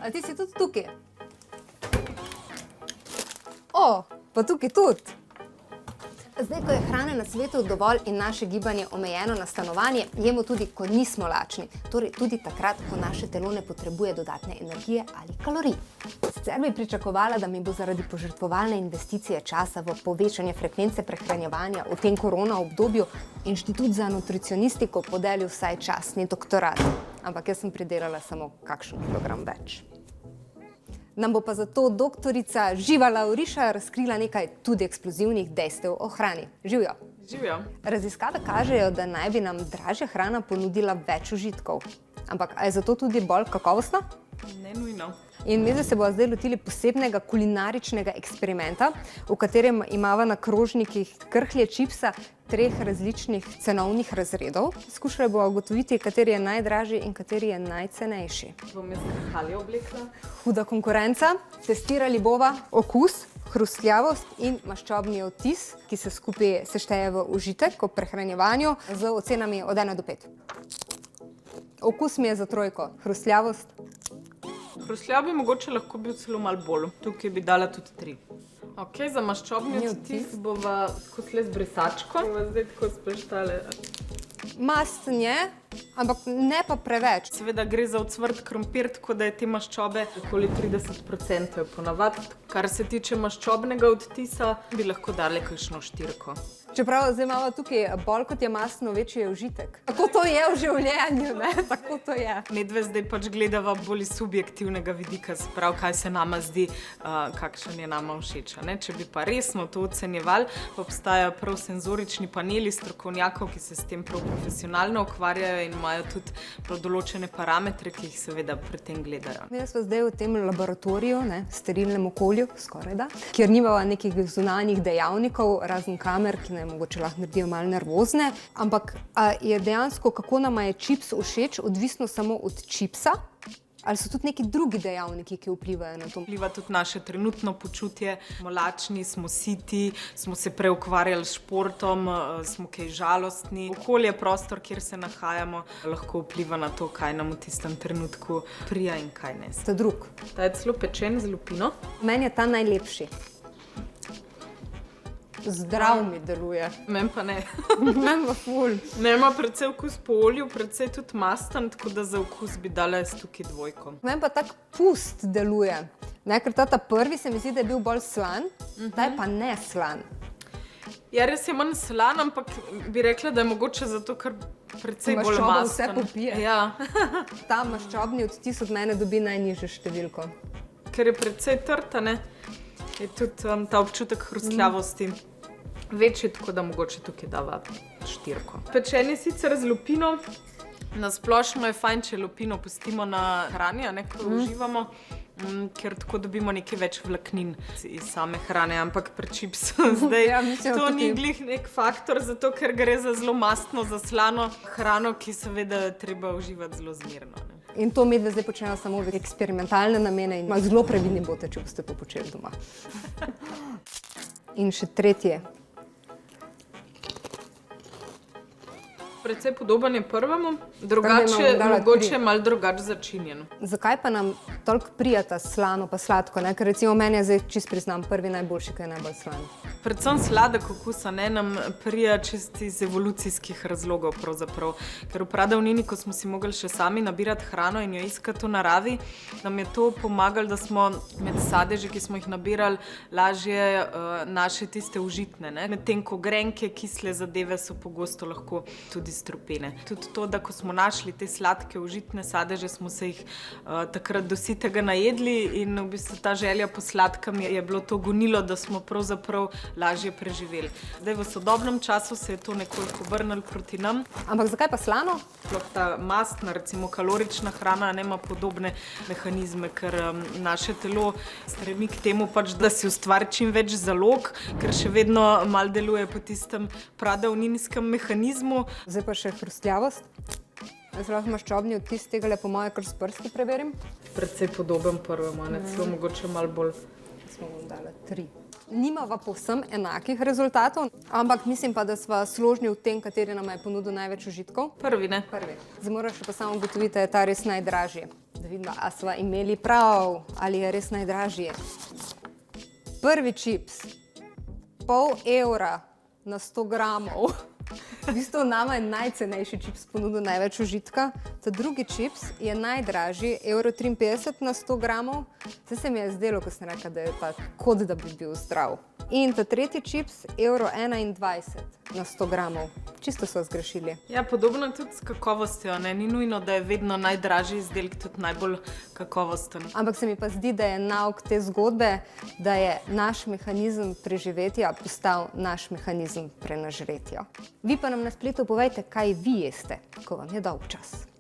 A ti si tudi tukaj? O, pa tukaj tudi. Zdaj, ko je hrane na svetu dovolj in naše gibanje omejeno na stanovanje, jemo tudi, ko nismo lačni. Torej tudi takrat, ko naše telo ne potrebuje dodatne energije ali kalorij. Sicer bi pričakovala, da mi bo zaradi požrtvovalne investicije časa v povečanje frekvence prehranjevanja v tem korona obdobju Inštitut za nutricionistiko podelil vsaj častni doktorat. Ampak jaz sem pridelala samo kakšen kilogram več. Nam bo pa zato doktorica Živa Lauriša razkrila nekaj tudi eksplozivnih dejstev o hrani. Živjo! Živjo! Raziskave kažejo, da naj bi nam dražja hrana ponudila več užitkov. Ampak a je zato tudi bolj kakovostna? Ne nujno. In mi se bomo zdaj lotili posebnega kulinaričnega eksperimenta, v katerem imava na krožnikih krhlje čipsa 3 različnih cenovnih razredov. Skušali bomo ugotoviti, kateri je najdražji in kateri je najcenejši. Bom jaz krhalje oblekla. Huda konkurenca. Testirali bova okus, hrustljavost in maščobni odtis, ki se skupaj sešteje v užitek ob prehranjevanju z ocenami od 1 do 5. Okus mi je za 3, hrustljavost. Hrustljav bi mogoče lahko bil celo malo bolj. Tukaj bi dala tudi 3. Ok, za maščobni odtis bova kosle z brisačko. Bova zdaj tako spreštale. Masten je, ampak ne pa preveč. Seveda gre za ocvrt krompir, tako da je te maščobe okoli 30% je ponavad. Kar se tiče maščobnega odtisa, bi lahko dali kakšno 4. Čeprav zdaj imamo tukaj bolj kot je mastno, večji je užitek. Tako to je v življenju, ne? Tako to je. Medve zdaj pač gledava bolj iz subjektivnega vidika, sprav kaj se nama zdi, kakšen je nama všeč. Če bi pa resno to ocenjevali, obstajajo prav senzorični paneli strokovnjakov, ki se s tem prav profesionalno ukvarjajo in imajo tudi prav določene parametre, ki jih seveda pri tem gledajo. Mi smo zdaj v tem laboratoriju, sterilnem okolju, skorajda, kjer nimava nekih zunanjih dejavnikov, razen kamer, ki mogoče lahko naredijo malo nervozne, ampak je dejansko, kako nama je čips všeč, odvisno samo od čipsa? Ali so tudi neki drugi dejavniki, ki vplivajo na to? Vpliva tudi naše trenutno počutje. Smo lačni, smo siti, smo se preukvarjali s športom, smo kaj žalostni. Okolje, prostor, kjer se nahajamo, lahko vpliva na to, kaj nam v tistem trenutku prija in kaj ne. Ta drug. Ta je celo pečen z lupino. Meni je ta najlepši. Zdrav mi deluje. Meni pa ne. Meni pa ful. Ne, ima precej okus po olju, precej tudi masten, tako da za okus bi dala jaz tukaj 2. Meni pa tak pust deluje. Ker ta prvi se mi zdi, da je bil bolj slan, ta je pa ne slan. Ja, res je manj slan, ampak bi rekla, da je mogoče zato, ker precej bolj masten. Maščoba vse popije. Ja. Ta maščobni odtis od mene dobi najnižjo številko. Ker je precej trta, ne? Je tudi ta občutek hrustljavosti večji, tako da mogoče tukaj dava 4. Pečen je sicer z lupino. Na splošno je fajn, če lupino pustimo na hrani, ko uživamo, ker tako dobimo nekaj več vlaknin iz same hrane, ampak pri čipsu zdaj to ni glih nek faktor, zato ker gre za zelo mastno, zaslano hrano, ki seveda treba uživati zelo zmerno. In to medve zdaj počnejo samo v eksperimentalne namene in zelo previdni boste, če boste to počeli doma. In še 3. Precej podoben je prvemu, drugače, mogoče malo drugače začinjen. Zakaj pa nam toliko prijata slano pa sladko? Ker recimo meni je zdaj, čist priznam, prvi najboljši, kaj je najbolj slan. Predvsem sladek okus nam prija čist iz evolucijskih razlogov pravzaprav. Ker v pradavnini, ko smo si mogli še sami nabirati hrano in jo iskati v naravi, nam je to pomagalo, da smo med sadeži, ki smo jih nabirali, lažje naše tiste užitne. Medtem ko grenke, kisle zadeve so pogosto lahko tudi strupene. Tudi to, da ko smo našli te sladke užitne sadeže, smo se jih takrat do sitega najedli in v bistvu ta želja po sladkem je bilo to gonilo, da smo pravzaprav lažje preživeli. Zdaj v sodobnem času se je to nekoliko obrnilo proti nam. Ampak zakaj pa slano? Sploh ta mastna, recimo kalorična hrana nema podobne mehanizme, ker naše telo stremi k temu pač, da si ustvari čim več zalog, ker še vedno malo deluje po tistem pradavninskem mehanizmu. Zdaj pa še hrustljavost. Jaz lahko maščobni odtis tega po moje kar s prsti preverim. Precej podoben prvemu, celo mogoče malo bolj. Smo vam dali 3. Nimava povsem enakih rezultatov, ampak mislim pa, da sva složni v tem, kateri nam je ponudil največ užitkov. Prvi, ne? Prvi. Zdaj moraš pa samo ugotoviti, da je ta res najdražji. Da vidimo, a sva imeli prav, ali je res najdražji. Prvi čips, €0,5 na 100 gramov. V bistvu nama je najcenejši čips ponudil največ užitka. Ta drugi čips je najdražji, €1,53 na 100 gramov. Zdaj se mi je zdelo, ko sem rekla, da je ta kot da bi bil zdrav. In ta tretji čips, €1,21 na 100 gramov. Čisto so zgrešili. Ja, podobno tudi s kakovostjo, ne? Ni nujno, da je vedno najdražji izdelek tudi najbolj kakovosten. Ampak se mi pa zdi, da je nauk te zgodbe, da je naš mehanizem preživetja postal naš mehanizem prenažretja. Vi pa nam na spletu povejte, kaj vi jeste, ko vam je dolgčas.